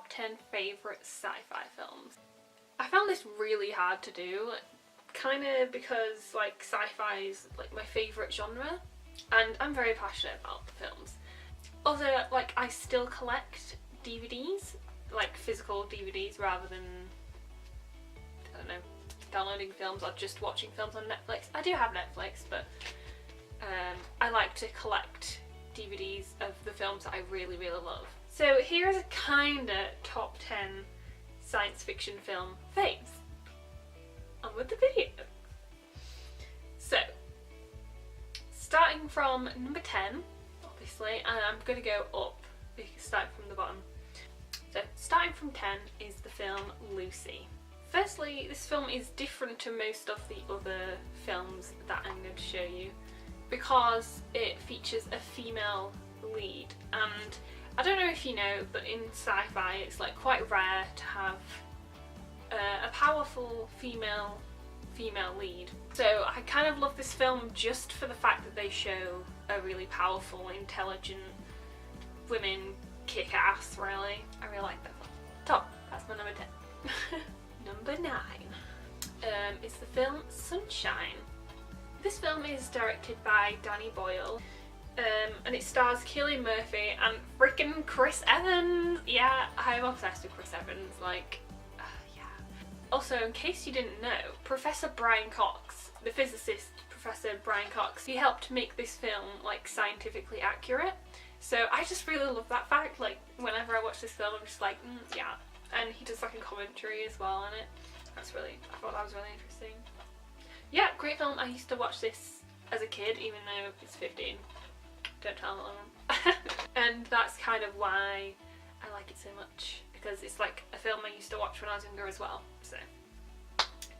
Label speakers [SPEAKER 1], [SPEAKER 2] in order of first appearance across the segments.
[SPEAKER 1] top 10 favourite sci-fi films. I found this really hard to do, kind of because like sci-fi is like my favourite genre and I'm very passionate about the films. Although like I still collect DVDs, like physical DVDs rather than, I don't know, downloading films or just watching films on Netflix. I do have Netflix, but I like to collect DVDs of the films that I really, really love. So here's a kinda top 10 science fiction film faves. On with the video. So, starting from number 10, obviously, and I'm going to go up, starting from the bottom. So, starting from 10 is the film Lucy. Firstly, this film is different to most of the other films that I'm going to show you because it features a female lead, and I don't know if you know, but in sci-fi it's like quite rare to have a powerful female lead. So I kind of love this film just for the fact that they show a really powerful, intelligent women kick ass, really. I really like that film. Top, that's my number 10. Number 9 is the film Sunshine. This film is directed by Danny Boyle, and it stars Cillian Murphy and frickin' Chris Evans! Yeah, I'm obsessed with Chris Evans, like, yeah. Also, in case you didn't know, Professor Brian Cox, the physicist Professor Brian Cox, he helped make this film, like, scientifically accurate. So I just really love that fact, like, whenever I watch this film I'm just like, yeah. And he does like a commentary as well on it. I thought that was really interesting. Yeah, great film. I used to watch this as a kid, even though it's 15. Don't tell them. And that's kind of why I like it so much, because it's like a film I used to watch when I was younger as well. So,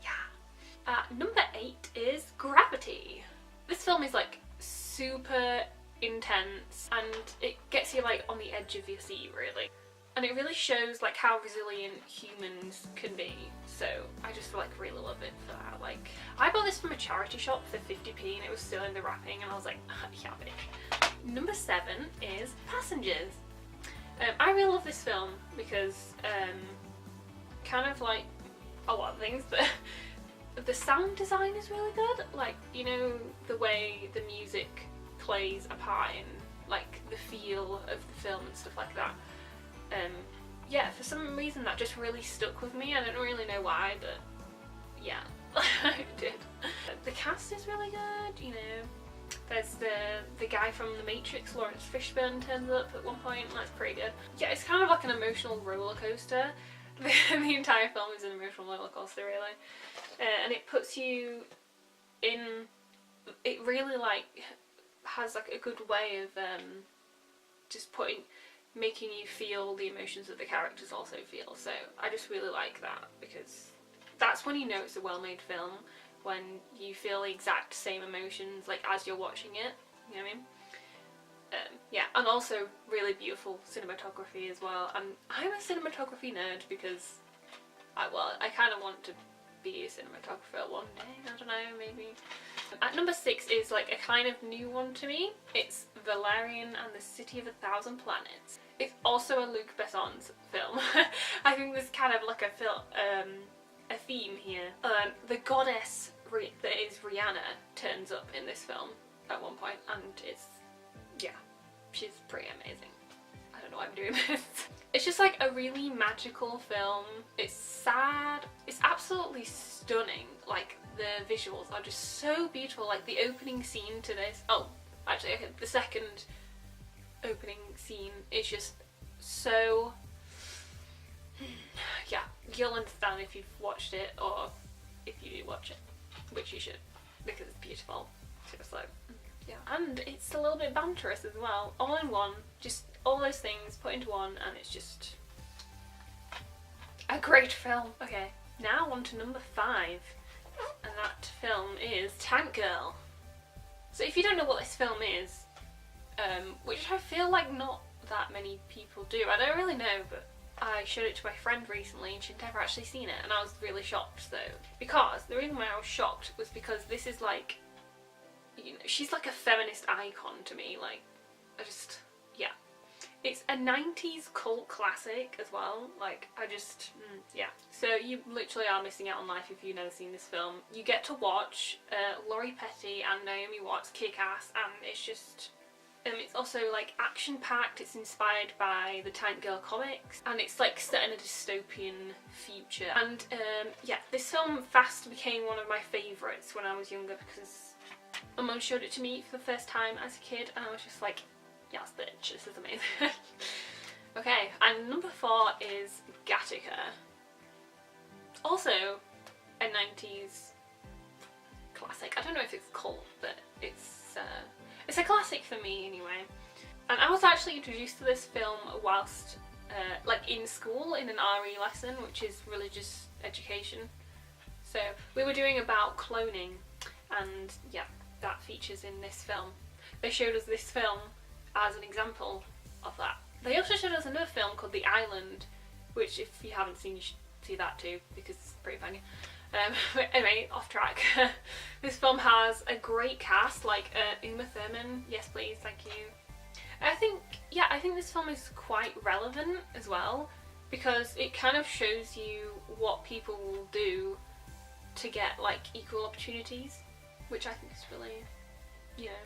[SPEAKER 1] yeah. Number 8 is Gravity. This film is like super intense and it gets you like on the edge of your seat, really. And it really shows like how resilient humans can be, so I just like really love it for that. Like, I bought this from a charity shop for 50p and it was still in the wrapping and I was like, yeah, bitch. Number 7 is Passengers. I really love this film because kind of like a lot of things, but the sound design is really good. Like, you know, the way the music plays a part in like the feel of the film and stuff like that. Yeah, for some reason that just really stuck with me. I don't really know why, but yeah, it did. The cast is really good, you know. There's the guy from The Matrix, Lawrence Fishburne, turns up at one point, and that's pretty good. Yeah, it's kind of like an emotional roller coaster. The entire film is an emotional roller coaster, really. And it puts you in, it really like has like a good way of just making you feel the emotions that the characters also feel. So I just really like that, because that's when you know it's a well-made film, when you feel the exact same emotions like as you're watching it, you know what I mean? Yeah, and also really beautiful cinematography as well. And I'm a cinematography nerd because I kind of want to be a cinematographer one day, I don't know, maybe. At number 6 is like a kind of new one to me. It's Valerian and the City of a Thousand Planets. It's also a Luc Besson's film. I think there's kind of like a theme here. The goddess that is Rihanna turns up in this film at one point, and it's, yeah, she's pretty amazing. I don't know why I'm doing this. It's just like a really magical film. It's sad. It's absolutely stunning. Like, the visuals are just so beautiful. Like, the opening scene to this, oh, actually, okay, the second opening scene is just so, yeah, you'll understand if you've watched it, or if you do watch it, which you should, because it's beautiful. So, yeah. And it's a little bit banterous as well, all in one, just all those things put into one, and it's just a great film. Okay, now on to number 5, and that film is Tank Girl. So if you don't know what this film is, which I feel like not that many people do, I don't really know, but I showed it to my friend recently and she'd never actually seen it, and I was really shocked though. Because the reason why I was shocked was because this is like, you know, she's like a feminist icon to me. Like, I just, yeah. It's a 90s cult classic as well. Like, I just, yeah. So you literally are missing out on life if you've never seen this film. You get to watch Laurie Petty and Naomi Watts kick ass, and it's just... it's also like action-packed. It's inspired by the Tank Girl comics, and it's like set in a dystopian future. And yeah, this film fast became one of my favourites when I was younger because my mum showed it to me for the first time as a kid, and I was just like, yes bitch, this is amazing. Okay, and number 4 is Gattaca. Also a 90s classic. I don't know if it's cult, but it's a classic for me anyway. And I was actually introduced to this film whilst like in school in an RE lesson, which is religious education. So we were doing about cloning, and yeah, that features in this film. They showed us this film as an example of that. They also showed us another film called The Island, which if you haven't seen, you should see that too because it's pretty funny. But anyway, off track. This film has a great cast, like Uma Thurman, yes please, thank you. I think this film is quite relevant as well, because it kind of shows you what people will do to get like equal opportunities, which I think is really, you know,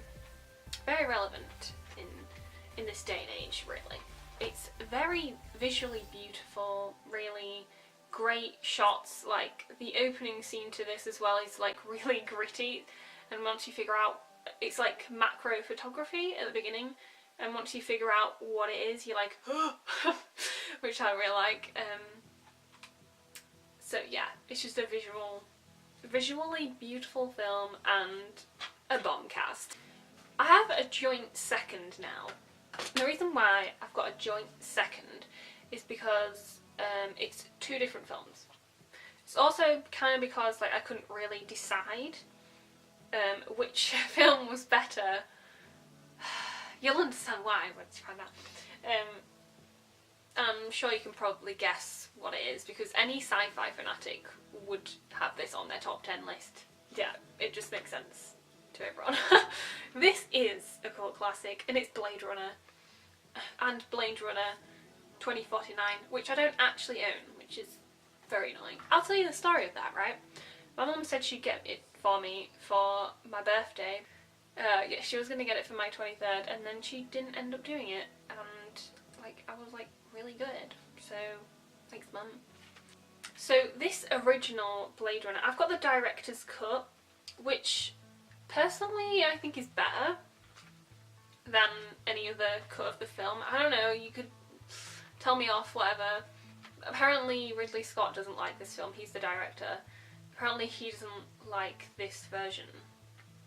[SPEAKER 1] very relevant in this day and age, really. It's very visually beautiful, really great shots. Like the opening scene to this as well is like really gritty, and once you figure out, it's like macro photography at the beginning, and once you figure out what it is, you're like, which I really like. So yeah, it's just a visually beautiful film and a bomb cast. I have a joint second now. The reason why I've got a joint second is because it's 2 different films. It's also kind of because like I couldn't really decide which film was better. You'll understand why once you find out. I'm sure you can probably guess what it is, because any sci-fi fanatic would have this on their top 10 list. Yeah, it just makes sense to everyone. This is a cult classic, and it's Blade Runner, and Blade Runner 2049, which I don't actually own, which is very annoying. I'll tell you the story of that, right? My mum said she'd get it for me for my birthday. Yeah, she was going to get it for my 23rd, and then she didn't end up doing it, and like I was like really good, so thanks mum. So this original Blade Runner, I've got the director's cut, which personally I think is better than any other cut of the film. I don't know, you could tell me off, whatever. Apparently Ridley Scott doesn't like this film, he's the director. Apparently he doesn't like this version,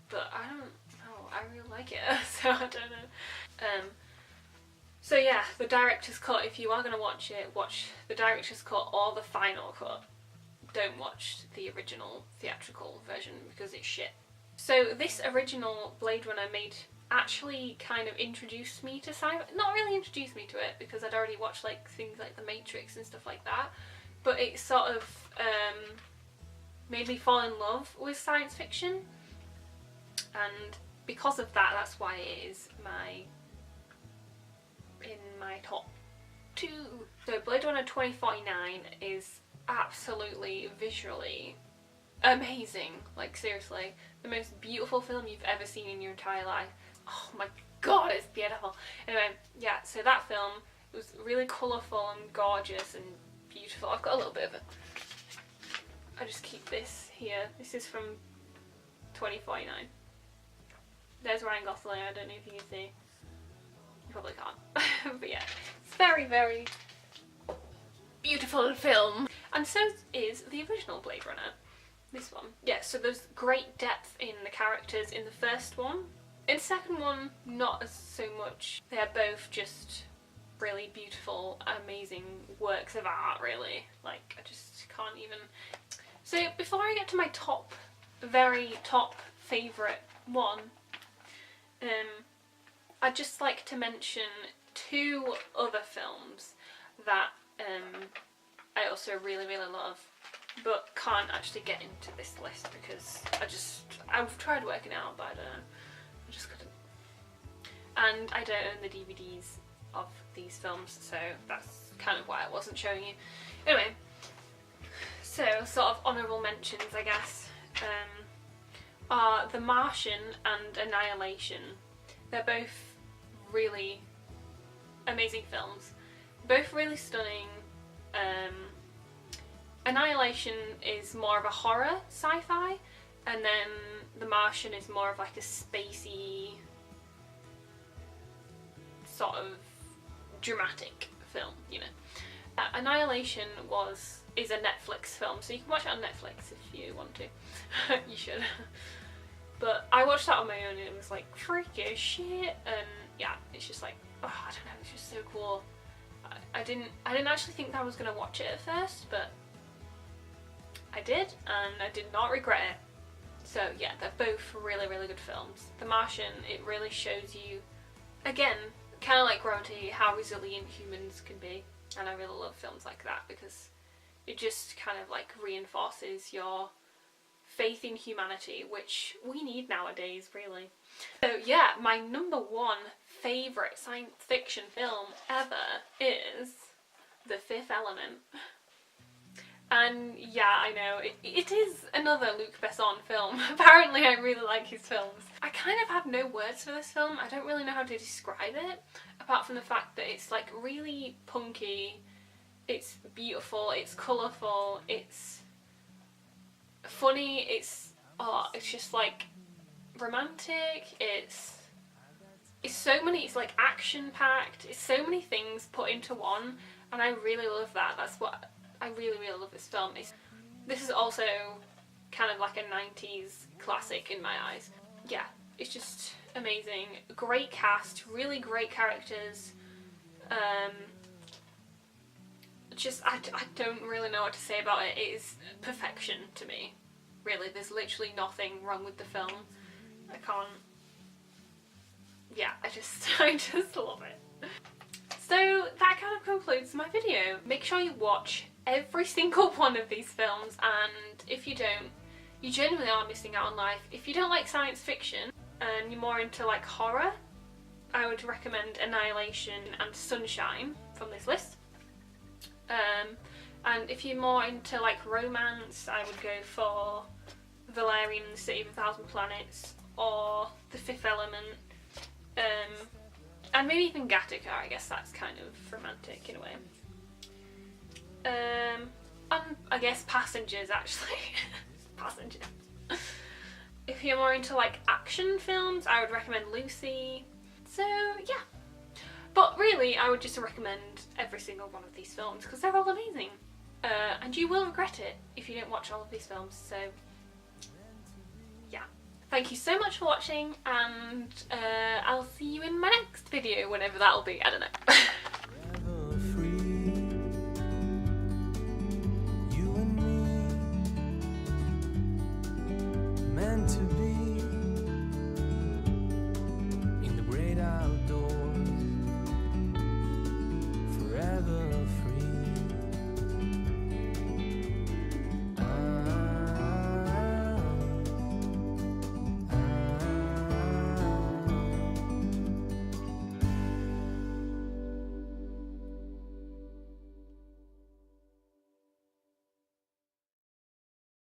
[SPEAKER 1] but I don't know, I really like it, so I don't know. So yeah, the director's cut, if you are going to watch it, watch the director's cut or the final cut. Don't watch the original theatrical version because it's shit. So this original Blade Runner actually kind of introduced me to sci-fi. Not really introduced me to it because I'd already watched like things like The Matrix and stuff like that, but it sort of made me fall in love with science fiction, and because of that, that's why it is in my top 2. So Blade Runner 2049 is absolutely visually amazing. Like seriously, the most beautiful film you've ever seen in your entire life. Oh my god, it's beautiful. Anyway, yeah, so that film was really colourful and gorgeous and beautiful. I've got a little bit of it. I just keep this here. This is from 2049. There's Ryan Gosling, I don't know if you can see. You probably can't. But yeah, it's very, very beautiful film. And so is the original Blade Runner. This one. Yeah, so there's great depth in the characters in the first one. In the second one, not as so much. They are both just really beautiful, amazing works of art, really. Like, I just can't even... So before I get to my very top favourite one, I'd just like to mention 2 other films that I also really, really love, but can't actually get into this list because I've tried working out, but I just couldn't. And I don't own the DVDs of these films, so that's kind of why I wasn't showing you. Anyway, so sort of honourable mentions, I guess, are The Martian and Annihilation. They're both really amazing films, both really stunning. Annihilation is more of a horror sci-fi, and then The Martian is more of like a spacey sort of dramatic film, you know. Annihilation is a Netflix film, so you can watch it on Netflix if you want to. You should. But I watched that on my own and it was like freaky as shit, and yeah, it's just like, oh, I don't know, it's just so cool. I didn't actually think that I was gonna watch it at first, but I did, and I did not regret it. So yeah, they're both really, really good films. The Martian, it really shows you, again, kind of like Gravity, how resilient humans can be, and I really love films like that because it just kind of like reinforces your faith in humanity, which we need nowadays, really. So yeah, my number one favourite science fiction film ever is The Fifth Element. And yeah, I know, it is another Luc Besson film. Apparently I really like his films. I kind of have no words for this film. I don't really know how to describe it, apart from the fact that it's like really punky, it's beautiful, it's colourful, it's funny, it's just like romantic, it's so many, it's like action packed, it's so many things put into one, and I really love that. That's what I really, really love this film. This is also kind of like a 90s classic in my eyes. Yeah, it's just amazing. Great cast, really great characters. I don't really know what to say about it. It is perfection to me. Really, there's literally nothing wrong with the film. I can't... Yeah, I just love it. So that kind of concludes my video. Make sure you watch every single one of these films, and if you don't, you genuinely are missing out on life. If you don't like science fiction and you're more into like horror, I would recommend Annihilation and Sunshine from this list. And if you're more into like romance, I would go for Valerian and the City of a Thousand Planets, or The Fifth Element, and maybe even Gattaca. I guess that's kind of romantic in a way. And I guess Passengers, actually. Passengers. If you're more into like action films, I would recommend Lucy. So yeah. But really, I would just recommend every single one of these films because they're all amazing. And you will regret it if you don't watch all of these films, so yeah. Thank you so much for watching, and I'll see you in my next video, whenever that'll be, I don't know.